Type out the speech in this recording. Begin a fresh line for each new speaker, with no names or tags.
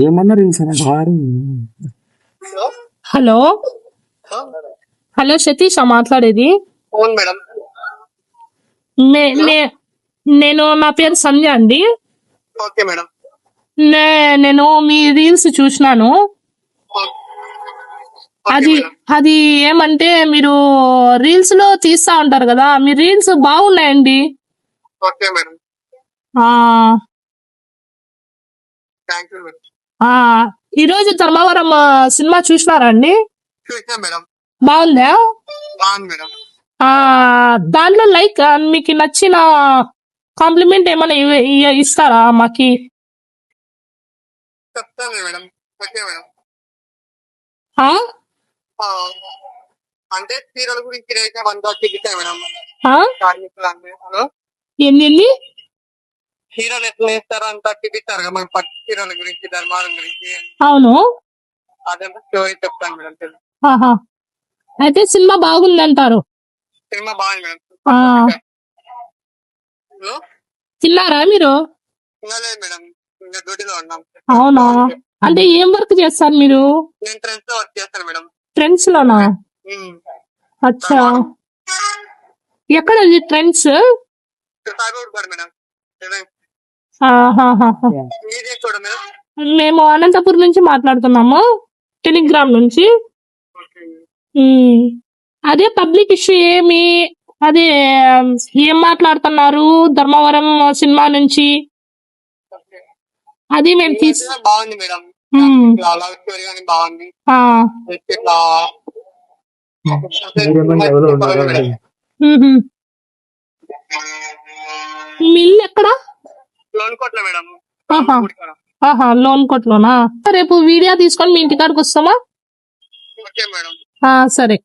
ఏమన్నా రీల్స్ అనే వారు.
హలో హలో సతీష్ మాట్లాడేది.
అవును మేడం.
నేను నా పేరు సంధ్య అండి.
Okay madam.
నేను మీ రీల్స్ చూసినాను. అది అది ఏమంటే మీరు రీల్స్ లో తీస్తా ఉంటారు కదా, మీ రీల్స్ బాగున్నాయండి.
Okay madam.
ఆ
థ్యాంక్ యూ మేడం.
ఈరోజు ధర్మవరం సినిమా చూసినారా అండి?
చూసా మేడం.
బాగుందా?
బాగుంది మేడం.
దాంట్లో లైక్ మీకు నచ్చిన కాంప్లిమెంట్ ఏమైనా ఇస్తారా మాకి?
చెప్తాను మేడం. Okay madam. అంటే చీరల గురించి రేఖ వంద తిరుగుతాయి మేడం. హలో,
ఎన్ని
చీరలు ఎట్లా వేస్తారో అంతా తిరుగుతారు కదా, మన పట్టు చీరల గురించి, ధర్మారం గురించి.
అవును,
అదంతా స్టోరీ చెప్తాను మేడం.
అయితే సినిమా బాగుందంటారు.
సినిమా బాగుంది మేడం. హలో,
తిన్నారా మీరు?
లేదు మేడం, ఇంకా డ్యూటీలో ఉన్నాం.
అవునా, అంటే ఏం వర్క్ చేస్తారు మీరు?
నేను ట్రెండ్స్ లో వర్క్ చేస్తాను మేడం.
ట్రెండ్స్ లోనా? అచ్చా, ఎక్కడ ట్రెండ్స్?
మేడం. మీదే కూడా మేడం.
మేము అనంతపురం నుంచి మాట్లాడుతున్నాము, టెలిగ్రామ్ నుంచి. అదే పబ్లిక్ ఇష్యూ ఏమి, అదే ఏం మాట్లాడుతున్నారు ధర్మవరం సినిమా నుంచి? అది మేము
బాగుంది మేడం. లవ్ స్టోరీ కానీ బాగుంది.
మీ ఇల్లు ఎక్కడ?
లోన్కోట్లో మేడం.
లోన్ కోట్లోనా? రేపు వీడియో తీసుకొని మీ ఇంటికాడికి వస్తామా?
Okay madam.
సరే.